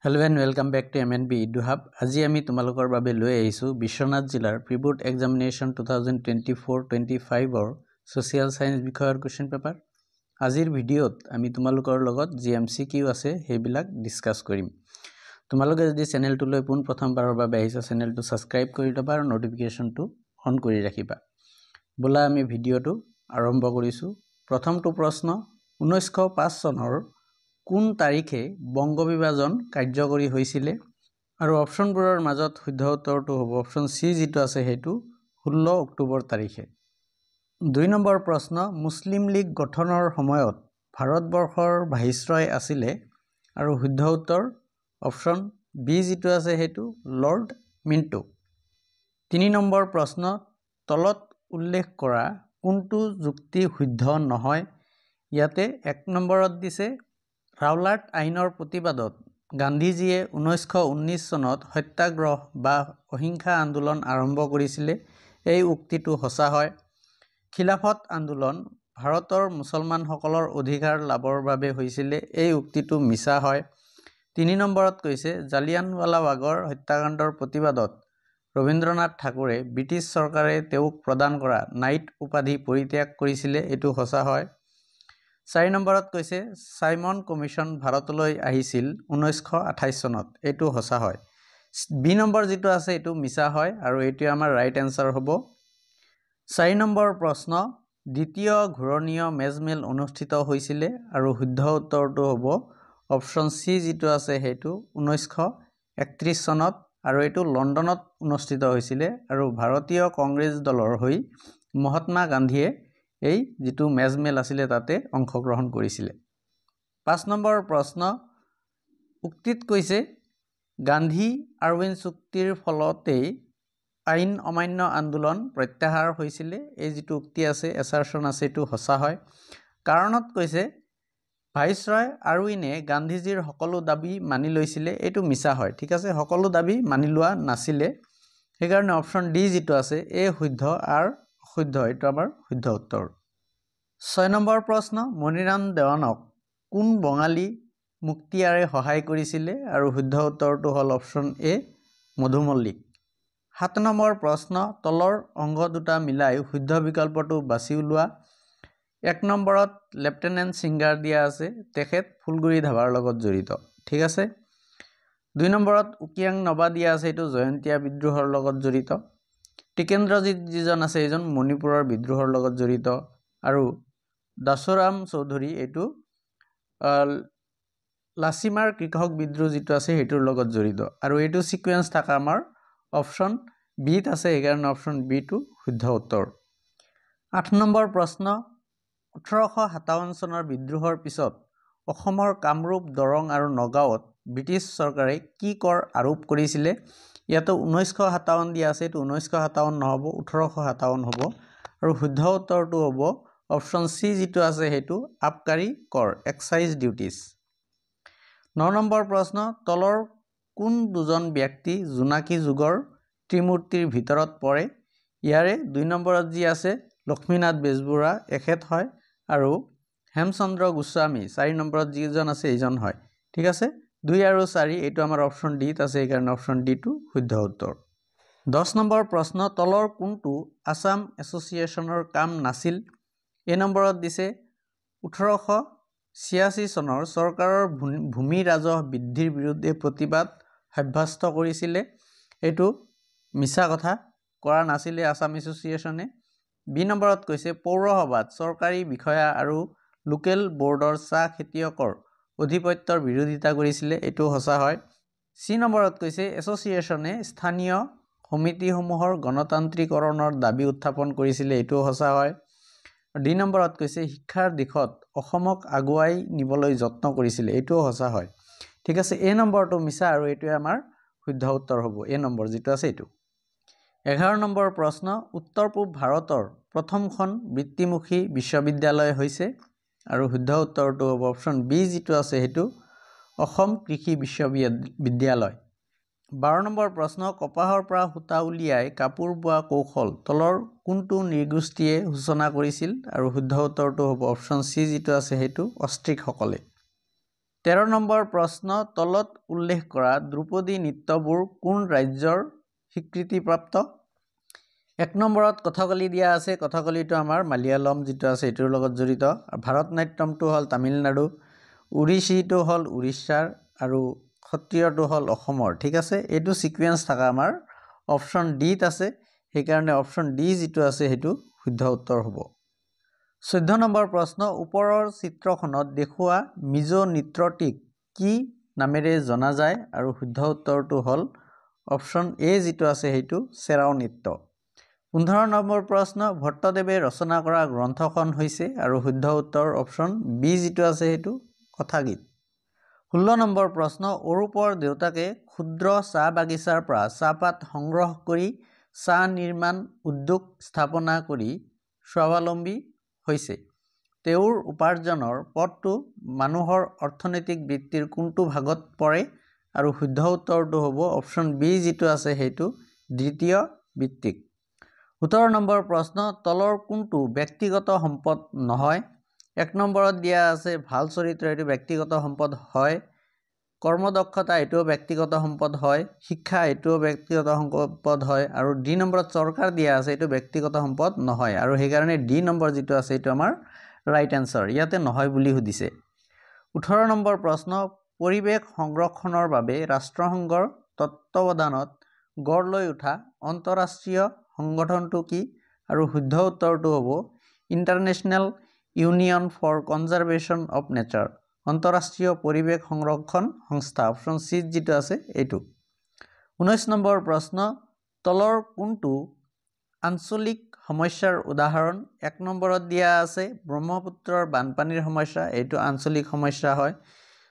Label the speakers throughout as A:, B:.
A: Hello and welcome back to MNB EduHub. আজি আমি তোমালোকৰ বাবে লৈ আহিছো বিশ্বনাথ জিলাৰ প্ৰি-বোৰ্ড এক্সামিনেশ্যন 2024-25 ৰ সোশিয়াল সায়েন্স বিষয়ৰ কোৱেশ্চন পেপাৰ। আজিৰ ভিডিঅ'ত আমি তোমালোকৰ লগত GMCQ আছে সেইবিলাক ডিসকাস কৰিম। তোমালোকে যদি চেনেলটোলৈ পোন প্ৰথমবাৰৰ বাবে আহিছা চেনেলটো সাবস্ক্ৰাইব কৰি ল'বা আৰু নোটিফিকেশনটো অন কৰি ৰাখিবা। বলা আমি ভিডিঅ'টো আৰম্ভ কৰিছো। প্ৰথমটো প্ৰশ্ন 1905 চনৰ কোন তাৰিখে বংগ বিভাজন কাৰ্যকৰী হৈছিল আৰু অপচনবোৰৰ মাজত শুদ্ধ উত্তৰটো হ'ব অপচন সি যেটো আছে হেতু 16 অক্টোবৰ তাৰিখে। 2 নম্বৰ প্ৰশ্ন মুছলিম লীগ গঠনৰ সময়ত ভাৰতবৰ্ষৰ ভাইসৰয় আছিল আৰু শুদ্ধ উত্তৰ অপচন বি যেটো আছে হেতু লৰ্ড মিন্টো। 3 নম্বৰ প্ৰশ্ন তলত উল্লেখ কৰা কোনটো যুক্তি শুদ্ধ নহয়। ইয়াতে 1 নম্বৰত দিছে ৰাওলাট আইনৰ প্ৰতিবাদত গান্ধীজীয়ে 1919 চনত সত্যাগ্ৰহ বা অহিংসা আন্দোলন আৰম্ভ কৰিছিল। এই উক্তিটো সঁচা হয়। খিলাফত আন্দোলন ভাৰতৰ মুছলমানসকলৰ অধিকাৰ লাভৰ বাবে হৈছিল। এই উক্তিটো মিছা হয়। 3 নম্বৰত কৈছে জালিয়ানৱালাবাগৰ হত্যাকাণ্ডৰ প্ৰতিবাদত ৰবীন্দ্ৰনাথ ঠাকুৰে ব্ৰিটিছ চৰকাৰে তেওঁক প্ৰদান কৰা নাইট উপাধি পৰিত্যাগ কৰিছিল। এইটো সঁচা হয়। 4 নম্বৰত কৈছে সাইমন কমিশন ভাৰতলৈ আহিছিল 1928 চনত। এইটো সঁচা হয়। বি নম্বৰ যেটো আছে এইটো মিছা হয় আৰু এইটো আমাৰ ৰাইট এনসাৰ হ'ব। 4 নম্বৰ প্ৰশ্ন দ্বিতীয় ঘূৰণীয় মেজমেল অনুষ্ঠিত হৈছিল আৰু শুদ্ধ উত্তৰটো হ'ব অপচন সি যেটো আছে হেতু 1931 চনত আৰু এইটো লণ্ডনত অনুষ্ঠিত হৈছিল আৰু ভাৰতীয় কংগ্ৰেছ দলৰ হৈ মহাত্মা গান্ধীয়ে এই যেটো মেজমেল আছিল তাতে অংশগ্ৰহণ কৰিছিল। 5 নম্বৰ প্ৰশ্ন উক্তিত কৈছে গান্ধী আৰউইন চুক্তিৰ ফলতেই আইন অমান্য আন্দোলন প্ৰত্যাহাৰ হৈছিল। এই যেটো উক্তি আছে এছাৰশন আছে এইটো সঁচা হয়। কাৰণত কৈছে ভাইসৰয় আৰউইনে গান্ধীজীৰ সকলো দাবী মানি লৈছিল। এইটো মিছা হয়। ঠিক আছে সকলো দাবী মানি লোৱা নাছিল। সেইকাৰণে অপচন ডি যেটো আছে এই শুদ্ধ আৰু অশুদ্ধ এইটো আমাৰ শুদ্ধ উত্তৰ। 6 নম্বৰ প্ৰশ্ন মনিৰাম দেৱানক কোন বঙালী মুক্তিয়াৰে সহায় কৰিছিল আৰু শুদ্ধ উত্তৰটো হ'ল অপচন এ মধু মল্লিক। 7 নম্বৰ প্ৰশ্ন তলৰ অংগ দুটা মিলাই শুদ্ধ বিকল্পটো বাছি উলিওৱা। 1 নম্বৰত লেফটেনেণ্ট সিংগাৰ দিয়া আছে তেখেত ফুলগুৰি ধাবাৰ লগত জড়িত। ঠিক আছে। 2 নম্বৰত উকিয়াং নবা দিয়া আছে এইটো জয়ন্তীয়া বিদ্ৰোহৰ লগত জড়িত। টিকেন্দ্ৰজিৎ যিজন আছে এইজন মণিপুৰৰ বিদ্ৰোহৰ লগত জড়িত আৰু দাসৰাম চৌধুৰী এইটো লাচিমাৰ কৃষক বিদ্ৰোহ যেটো আছে হেতুৰ লগত জড়িত আৰু এইটো সিকুৱেন্স থাকা আমাৰ অপচন বিত আছে সেইকাৰণে অপচন বি টো শুদ্ধ উত্তৰ। 8 নম্বৰ প্ৰশ্ন 1857 চনৰ বিদ্ৰোহৰ পিছত অসমৰ কামৰূপ দৰং আৰু নগাঁৱত ব্ৰিটিছ চৰকাৰে কি কৰ আৰোপ কৰিছিল। ইয়াতে 1957 দিয়া আছে এইটো 1957 নহব 1857 হ'ব আৰু শুদ্ধ উত্তৰটো হ'ব অপচন সি যেটো আছে হেতু আবকাৰী কৰ এক্সাইজ ডিউটিজ। 9 নম্বৰ প্ৰশ্ন তলৰ কোন দুজন ব্যক্তি জোনাকী যুগৰ ত্ৰিমূৰ্তিৰ ভিতৰত পৰে। ইয়াৰে 2 নম্বৰত যি আছে লক্ষ্মীনাথ বেজবৰুৱা এখেত হয় আৰু হেমচন্দ্ৰ গোস্বামী 4 নম্বৰত যিজন আছে এইজন হয়। ঠিক আছে 2 আৰু 4 এইটো আমাৰ অপচন ডিত আছে সেইকাৰণে অপচন ডি টো শুদ্ধ উত্তৰ। 10 নম্বৰ প্ৰশ্ন তলৰ কোনটো আসাম এছ'চিয়েশ্যনৰ কাম নাছিল। এই নম্বৰত দিছে 1886 চনৰ চৰকাৰৰ ভূমি ৰাজহ বৃদ্ধিৰ বিৰুদ্ধে প্ৰতিবাদ সাব্যস্ত কৰিছিল। এইটো মিছা কথা কৰা নাছিল আসাম এছ'চিয়েশ্যনে। বি নম্বৰত কৈছে পৌৰসভাত চৰকাৰী বিষয়া আৰু লোকেল বোৰ্ডৰ চাহ খেতিয়কৰ অধিপত্যৰ বিৰোধিতা কৰিছিল। এইটো সঁচা হয়। চি নম্বৰত কৈছে এছ'চিয়েশ্যনে স্থানীয় সমিতিসমূহৰ গণতান্ত্ৰিকৰণৰ দাবী উত্থাপন কৰিছিল। এইটো সঁচা হয়। ডি নম্বৰত কৈছে শিক্ষাৰ দিশত অসমক আগুৱাই নিবলৈ যত্ন কৰিছিল। এইটো সঁচা হয়। ঠিক আছে এই নম্বৰটো মিছা আৰু এইটোৱে আমাৰ শুদ্ধ উত্তৰ হ'ব এই নম্বৰ যেটো আছে এইটো। 11 নম্বৰ প্ৰশ্ন উত্তৰ পূব ভাৰতৰ প্ৰথমখন বৃত্তিমুখী বিশ্ববিদ্যালয় হৈছে আৰু শুদ্ধ উত্তৰটো হ'ব অপচন বি যেটো আছে হেতু অসম কৃষি বিশ্ববিদ্যালয়। 12 নম্বৰ প্ৰশ্ন কপাহৰ পৰা সূতা উলিয়াই কাপোৰ বোৱা কৌশল তলৰ কোনটো নৃগোষ্ঠীয়ে সূচনা কৰিছিল আৰু শুদ্ধ উত্তৰটো হ'ব অপচন সি যেটো আছে হেতু অষ্ট্ৰিকসকলে। 13 নম্বৰ প্ৰশ্ন তলত উল্লেখ কৰা ধ্ৰুপদী নৃত্যবোৰ কোন ৰাজ্যৰ স্বীকৃতিপ্ৰাপ্ত 1 নম্বৰত কথাকলি দিয়া আছে কথাকলিটো আমাৰ মালিয়ালম যেটো আছে এটোৰ লগত জড়িত ভাৰতনাট্যমটো হল তামিলনাডু উৰিষ্যাটো হল উৰিষ্যাৰ আৰু সত্ৰীয়টো হল অসমৰ ঠিক আছে এটো সিকোয়েন্স থাকা আমাৰ অপচন ডি ত আছে সেইকাৰণে অপচন ডি যেটো আছে হেতু শুদ্ধ উত্তৰ হ'ব 14 নম্বৰ প্ৰশ্ন ওপৰৰ চিত্ৰখনত দেখুৱা মিজো নৃত্যটিক কি নামেৰে জনা যায় আৰু শুদ্ধ উত্তৰটো হল অপচন এ যেটো আছে হেতু চেৰাও নৃত্য 15 নম্বৰ প্ৰশ্ন ভট্টদেৱে ৰচনা কৰা গ্ৰন্থখন হৈছে আৰু শুদ্ধ উত্তৰ অপচন বি যেটো আছে হেতু কথাগীত 16 নম্বৰ প্ৰশ্ন অৰূপৰ দেউতাকে ক্ষুদ্ৰ চাহ বাগিচাৰ পৰা চাহপাত সংগ্ৰহ কৰি চাহ নিৰ্মাণ উদ্যোগ স্থাপনা কৰি স্বাৱলম্বী হৈছে তেওঁৰ উপাৰ্জনৰ পথটো মানুহৰ অৰ্থনৈতিক বৃত্তিৰ কোনটো ভাগত পৰে আৰু শুদ্ধ উত্তৰটো হ'ব অপচন বি যেটো আছে হেতু দ্বিতীয় ভিত্তিক 17 নম্বৰ প্ৰশ্ন তলৰ কোনটো ব্যক্তিগত সম্পদ নহয় 1 নম্বৰত দিয়া আছে ভাল চৰিত্ৰ এটো ব্যক্তিগত সম্পদ হয় কৰ্মদক্ষতা এটো ব্যক্তিগত সম্পদ হয় শিক্ষা এটো ব্যক্তিগত সম্পদ হয় আৰু ডি নম্বৰত চৰকাৰ দিয়া আছে এটো ব্যক্তিগত সম্পদ নহয় আৰু সেই কাৰণে ডি নম্বৰ যেটো আছে এটো আমাৰ ৰাইট আনসাৰ ইয়াতে নহয় বুলি সুধিছে 18 নম্বৰ প্ৰশ্ন পৰিৱেশ সংৰক্ষণৰ বাবে ৰাষ্ট্ৰসংঘৰ তত্ত্বাৱধানত গঢ় লৈ উঠা অন্তৰাষ্ট্ৰীয় সংগঠনটো কি আৰু শুদ্ধ উত্তৰটো হ'ব international union for conservation of nature অন্তৰাষ্ট্ৰীয় পৰিৱেশ সংৰক্ষণ সংস্থা অপচন সি যেটো আছে এটো 19 নম্বৰ প্ৰশ্ন তলৰ কোনটো আঞ্চলিক সমস্যাৰ উদাহৰণ 1 নম্বৰত দিয়া আছে ব্ৰহ্মপুত্ৰৰ বানপানীৰ সমস্যা এটো আঞ্চলিক সমস্যা হয়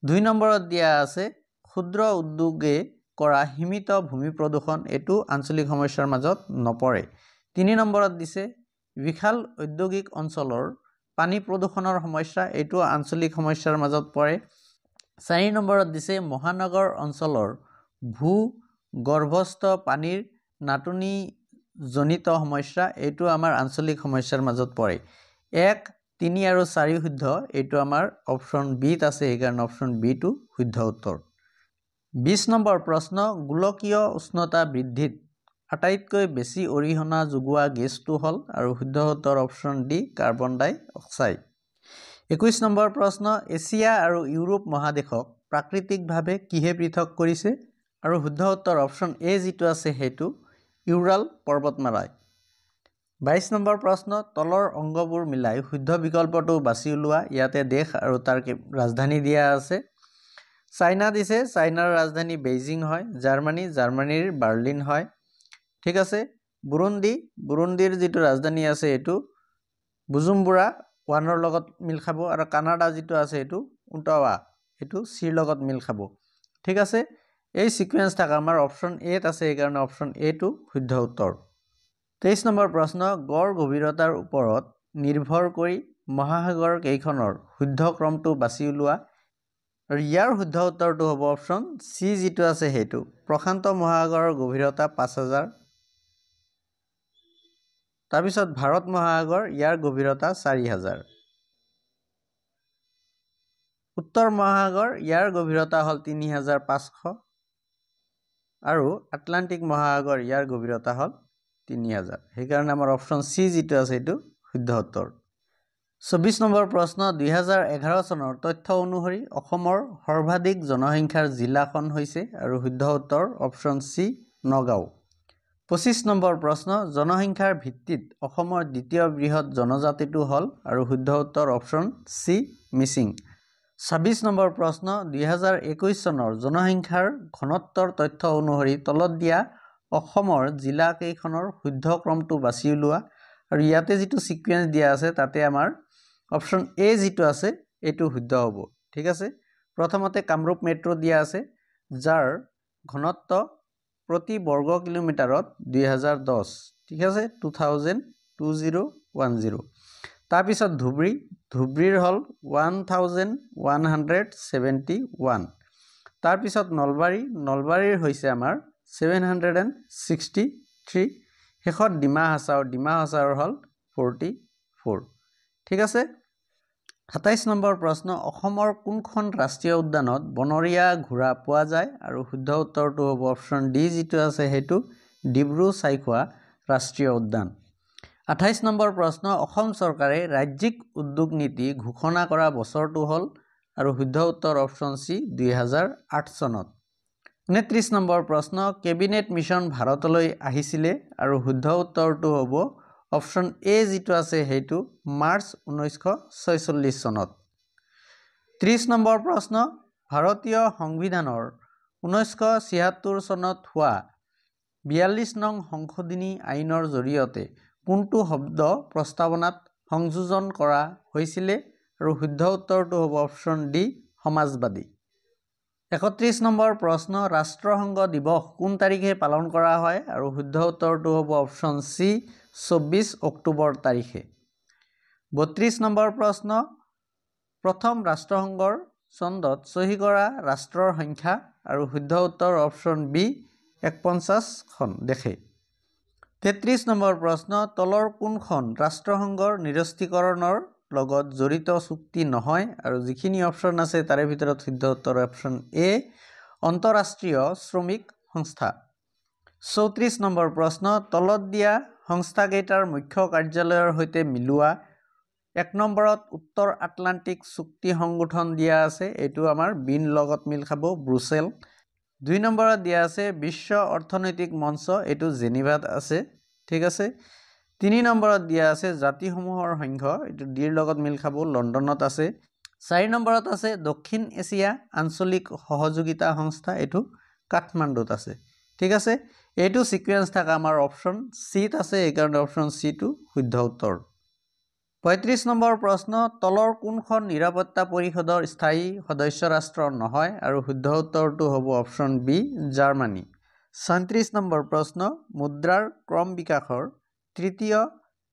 A: 2 নম্বৰত দিয়া আছে ক্ষুদ্ৰ উদ্যোগে কৰা সীমিত ভূমি প্ৰদূষণ এটো আঞ্চলিক সমস্যাৰ মাজত নপৰে 3 নম্বৰত দিছে বিশাল ঔদ্যোগিক অঞ্চলৰ পানী প্ৰদূষণৰ সমস্যা এটো আঞ্চলিক সমস্যাৰ মাজত পৰে 4 নম্বৰত দিছে মহানগৰ অঞ্চলৰ ভূ গৰ্ভস্থ পানীৰ নাটনি জনিত সমস্যা এটো আমাৰ আঞ্চলিক সমস্যাৰ মাজত পৰে 1 3 আৰু 4 শুদ্ধ এটো আমাৰ অপচন বি ত আছে সেইকাৰণে অপচন বি টো শুদ্ধ উত্তৰ 20 নম্বৰ প্ৰশ্ন গোলকীয় উষ্ণতা বৃদ্ধিত আটাইতকৈ বেছি অৰিহণা যোগোৱা গেছটো হল আৰু শুদ্ধ উত্তৰ অপচন ডি কাৰ্বন ডাই অক্সাইড 21 নম্বৰ প্ৰশ্ন এছিয়া আৰু ইউৰোপ মহাদেশক প্ৰাকৃতিকভাৱে কিহে পৃথক কৰিছে আৰু শুদ্ধ উত্তৰ অপচন এ যেটো আছে হেতু ইউৰাল পৰ্বতমালাই 22 নম্বৰ প্ৰশ্ন তলৰ অংগবোৰ মিলাই শুদ্ধ বিকল্পটো বাছি উলোৱা ইয়াতে দেশ আৰু তাৰ ৰাজধানী দিয়া আছে চাইনা দিছে চাইনাৰ ৰাজধানী বেইজিং হয় জাৰ্মানীৰ বাৰ্লিন হয় ঠিক আছে বুৰুন্দিৰ যেটো ৰাজধানী আছে এটো বুজুম্বুৰা ওয়ানৰ লগত মিল খাব আৰু কানাডা যেটো আছে এটো উটাৱা এটো সিৰ লগত মিল খাব ঠিক আছে এই সিকোয়েন্স থাকা আমাৰ অপচন এ ত আছে এইকাৰণে অপচন এ টো শুদ্ধ উত্তৰ 23 নম্বৰ প্ৰশ্ন গড় গভীৰতাৰ ওপৰত নিৰ্ভৰ কৰি মহাসাগৰ কেইখনৰ শুদ্ধ ক্ৰমটো বাছি উলোৱা আৰু ইয়াৰ শুদ্ধ উত্তৰটো হ'ব অপচন সি যেটো আছে হেতু প্ৰশান্ত মহাসাগৰৰ গভীৰতা 5000 তাৰ পিছত ভাৰত মহাসাগৰ ইয়াৰ গভীৰতা 4000 উত্তৰ মহাসাগৰ ইয়াৰ গভীৰতা হল 3500 আৰু আটলান্টিক মহাসাগৰ ইয়াৰ গভীৰতা হল 3000 সেইকাৰণে আমাৰ অপচন সি যেটো আছে এটো শুদ্ধ উত্তৰ 24 নম্বৰ প্ৰশ্ন 2011 চনৰ তথ্য অনুসৰি অসমৰ সৰ্বাধিক জনসংখ্যাৰ জিলাখন হৈছে আৰু শুদ্ধ উত্তৰ অপচন সি নগাঁও 25 নম্বৰ প্ৰশ্ন জনসংখ্যাৰ ভিত্তিত অসমৰ দ্বিতীয় বৃহৎ জনজাতিটো হল আৰু শুদ্ধ উত্তৰ অপচন সি মিচিং 26 নম্বৰ প্ৰশ্ন 2021 চনৰ জনসংখ্যাৰ ঘনত্বৰ তথ্য অনুসৰি তলত দিয়া অসমৰ জিলা কেইখনৰ শুদ্ধ ক্ৰমটো বাছি উলোৱা আৰু ইয়াতে যেটো সিকোয়েন্স দিয়া আছে তাতে আমাৰ অপচন এ যেটো আছে এটো শুদ্ধ হ'ব ঠিক আছে প্ৰথমতে কামৰূপ মেট্ৰো দিয়া আছে যাৰ ঘনত্ব প্ৰতি বৰ্গ কিলোমিটাৰত 2010 ঠিক আছে 2010 তাৰ পিছত ধুবৰীৰ হল 1171 তাৰ পিছত নলবাৰীৰ হৈছে আমাৰ 763 শেষত ডিমা হাছাওৰ হল 44 ঠিক আছে 27 নম্বৰ প্ৰশ্ন অসমৰ কোনখন ৰাষ্ট্ৰীয় উদ্যানত বনৰীয়া ঘোঁৰা পোৱা যায় আৰু শুদ্ধ উত্তৰটো হ'ব অপশ্যন ডি যিটো আছে সেইটো ডিব্ৰু-চাইখোৱা ৰাষ্ট্ৰীয় উদ্যান 28 নম্বৰ প্ৰশ্ন অসম চৰকাৰে ৰাজ্যিক উদ্যোগ নীতি ঘোষণা কৰা বছৰটো হ'ল আৰু শুদ্ধ উত্তৰ অপশ্যন চি 2008 চনত 29 নম্বৰ প্ৰশ্ন কেবিনেট মিছন ভাৰতলৈ আহিছিলে আৰু শুদ্ধ উত্তৰটো হ'ব অপশ্যন এ যিটো আছে সেইটো মাৰ্চ 1946 চনত 30 নম্বৰ প্ৰশ্ন ভাৰতীয় সংবিধানৰ 1976 চনত হোৱা 42 নং সংশোধনী আইনৰ জৰিয়তে কোনটো শব্দ প্ৰস্তাৱনাত সংযোজন কৰা হৈছিলে আৰু শুদ্ধ উত্তৰটো হ'ব অপশ্যন ডি সমাজবাদী 31 নম্বৰ প্ৰশ্ন ৰাষ্ট্ৰসংঘ দিৱস কোন তাৰিখে পালন কৰা হয় আৰু শুদ্ধ উত্তৰটো হ'ব অপশ্যন চি 24 অক্টোবৰ তাৰিখে 32 নম্বৰ প্ৰশ্ন প্ৰথম ৰাষ্ট্ৰসংঘৰ চন্দত চহী কৰা ৰাষ্ট্ৰৰ সংখ্যা আৰু শুদ্ধ উত্তৰ অপশ্যন বি 49খন দেশে 33 নম্বৰ প্ৰশ্ন তলৰ কোনখন ৰাষ্ট্ৰসংঘৰ নিৰস্ত্ৰীকৰণৰ লগত জড়িত চুক্তি নহয় আৰু যিখিনি অপশ্যন আছে তাৰে ভিতৰত শুদ্ধ উত্তৰ অপশ্যন এ অন্তঃৰাষ্ট্ৰীয় শ্ৰমিক সংস্থা 34 নম্বৰ প্ৰশ্ন তলত দিয়া সংস্থাকেইটাৰ মুখ্য কাৰ্যালয়ৰ সৈতে মিলোৱা 1 নম্বৰত উত্তৰ আটলান্টিক চুক্তি সংগঠন দিয়া আছে এইটো আমাৰ বিন লগত মিল খাব ব্ৰুছেল 2 নম্বৰত দিয়া আছে বিশ্ব অৰ্থনৈতিক মঞ্চ এইটো জেনিভাত আছে ঠিক আছে 3 নম্বৰত দিয়া আছে জাতিসমূহৰ সংঘ এইটো ডিৰ লগত মিল খাব লণ্ডনত আছে 4 নম্বৰত আছে দক্ষিণ এছিয়া আঞ্চলিক সহযোগিতা সংস্থা এইটো কাঠমাণ্ডুত আছে ঠিক আছে এইটো সিকুৱেন্স থাকা আমাৰ অপশ্যন সিত আছে এই কাৰণে অপশ্যন সি টো শুদ্ধ উত্তৰ 35 নম্বৰ প্ৰশ্ন তলৰ কোনখন নিৰাপত্তা পৰিষদৰ স্থায়ী সদস্য ৰাষ্ট্ৰ নহয় আৰু শুদ্ধ উত্তৰটো হ'ব অপশ্যন বি জাৰ্মানী 37 নম্বৰ প্ৰশ্ন মুদ্ৰাৰ ক্ৰম বিকাশৰ তৃতীয়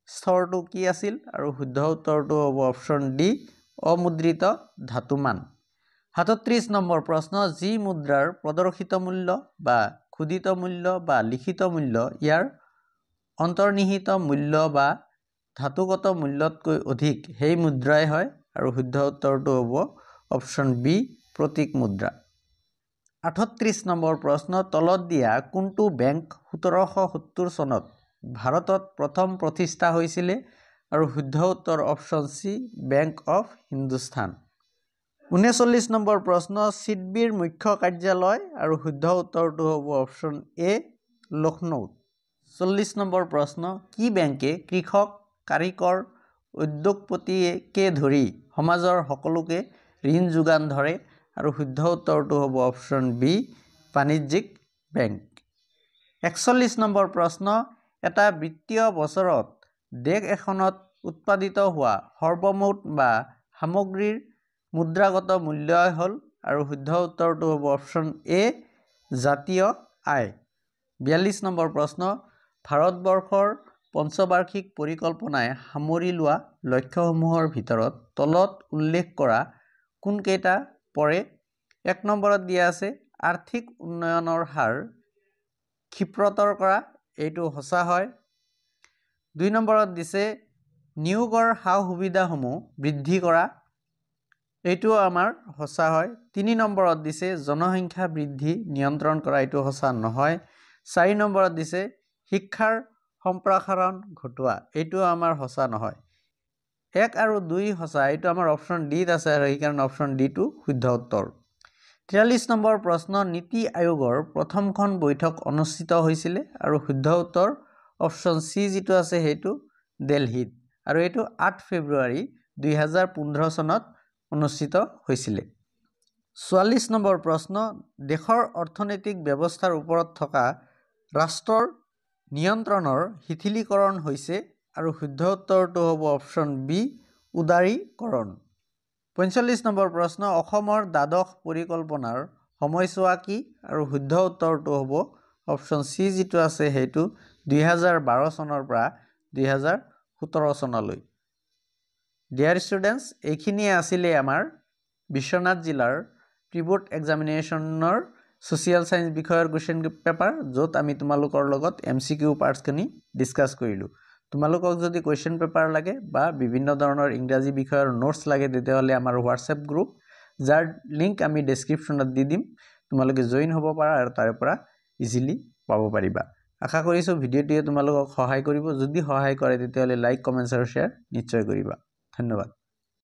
A: স্তৰটো কি আছিল আৰু শুদ্ধ উত্তৰটো হ'ব অপশ্যন ডি অমুদ্ৰিত ধাতুমান 37 নম্বৰ প্ৰশ্ন যি মুদ্ৰাৰ প্ৰদৰ্শিত মূল্য বা খুদিত মূল্য বা লিখিত মূল্য ইয়াৰ অন্তৰ্নিহিত মূল্য বা ধাতুগত মূল্যতকৈ অধিক সেই মুদ্ৰাই হয় আৰু শুদ্ধ উত্তৰটো হ'ব অপশ্যন বি প্ৰতীক মুদ্ৰা 38 নম্বৰ প্ৰশ্ন তলত দিয়া কোনটো বেংক 1770 চনত ভাৰতত প্ৰথম প্ৰতিষ্ঠা হৈছিলে আৰু শুদ্ধ উত্তৰ option C bank of Hindustan 39 number প্ৰশ্ন চিডবিৰ মুখ্য কাৰ্যালয় আৰু শুদ্ধ উত্তৰটো হ'ব অপশ্যন এ লক্ষ্ণৌত 40 নম্বৰ প্ৰশ্ন কি বেংকে কৃষক কাৰিকৰ উদ্যোগপতিকে ধৰি সমাজৰ সকলোকে ঋণ যোগান ধৰে আৰু শুদ্ধ উত্তৰটো হ'ব অপশ্যন বি বাণিজ্যিক বেংক 41 নম্বৰ প্ৰশ্ন এটা বিত্তীয় বছৰত দেশ এখনত উৎপাদিত হোৱা সৰ্বমুঠ বা সামগ্ৰীৰ মুদ্ৰাগত মূল্যই হ'ল আৰু শুদ্ধ উত্তৰটো হ'ব অপশ্যন এ জাতীয় আয় 42 নম্বৰ প্ৰশ্ন ভাৰতবৰ্ষৰ পঞ্চবাৰ্ষিক পৰিকল্পনাই সামৰি লোৱা লক্ষ্যসমূহৰ ভিতৰত তলত উল্লেখ কৰা কোনকেইটা পৰে 1 নম্বৰত দিয়া আছে আৰ্থিক উন্নয়নৰ হাৰ ক্ষিপ্ৰতৰ কৰা এইটো সঁচা হয় 2 নম্বৰত দিছে নিয়োগৰ সা সুবিধাসমূহ বৃদ্ধি কৰা এইটো আমাৰ সঁচা হয় 3 নম্বৰত দিছে জনসংখ্যা বৃদ্ধি নিয়ন্ত্ৰণ কৰা এইটো সঁচা নহয় 4 নম্বৰত দিছে শিক্ষাৰ সম্প্ৰসাৰণ ঘটোৱা এইটো আমাৰ সঁচা নহয় 1 আৰু 2 সঁচা এইটো আমাৰ অপশ্যন ডিত আছে আৰু সেইকাৰণে অপশ্যন ডি টো শুদ্ধ উত্তৰ 43 নম্বৰ প্ৰশ্ন নীতি আয়োগৰ প্ৰথমখন বৈঠক অনুষ্ঠিত হৈছিলে আৰু শুদ্ধ উত্তৰ অপশ্যন চি যিটো আছে সেইটো দিল্লীত আৰু এইটো 8 ফেব্ৰুৱাৰী 2015 চনত অনুষ্ঠিত হৈছিলে 44 নম্বৰ প্ৰশ্ন দেশৰ অৰ্থনৈতিক ব্যৱস্থাৰ ওপৰত থকা ৰাষ্ট্ৰৰ নিয়ন্ত্ৰণৰ শিথিলীকৰণ হৈছে আৰু শুদ্ধ উত্তৰটো হ'ব অপশ্যন বি উদাৰীকৰণ 45 নম্বৰ প্ৰশ্ন অসমৰ দ্বাদশ পৰিকল্পনাৰ সময়ছোৱা কি আৰু শুদ্ধ উত্তৰটো হ'ব অপশ্যন চি যিটো আছে সেইটো 2012 চনৰ পৰা 2017 চনলৈ ডিয়াৰ ষ্টুডেণ্টছ এইখিনিয়ে আছিলে আমাৰ বিশ্বনাথ জিলাৰ প্ৰি-বোৰ্ড এক্সামিনেশ্যনৰ সোশিয়েল সায়েন্স বিষয়ৰ কোৱেশ্চন পেপাৰ য'ত আমি তোমালোকৰ লগত MCQ পাৰ্টছখিনি ডিসকাস কৰিলোঁ তোমালোকক যদি কোৱেশ্চন পেপাৰ লাগে বা বিভিন্ন ধৰণৰ ইংৰাজী বিষয়ৰ নোটছ লাগে তেতিয়াহ'লে আমাৰ হোৱাটছএপ গ্ৰুপ যাৰ লিংক আমি ডেছক্ৰিপশ্যনত দি দিম তোমালোকে জইন হ'ব পাৰা আৰু তাৰে পৰা ইজিলি পাব পাৰিবা আশা কৰিছো ভিডিঅ'টিয়ে তোমালোকক সহায় কৰিব যদি সহায় কৰে তেতিয়াহ'লে লাইক কমেন্টছ আৰু শ্বেয়াৰ নিশ্চয় কৰিবা ধন্যবাদ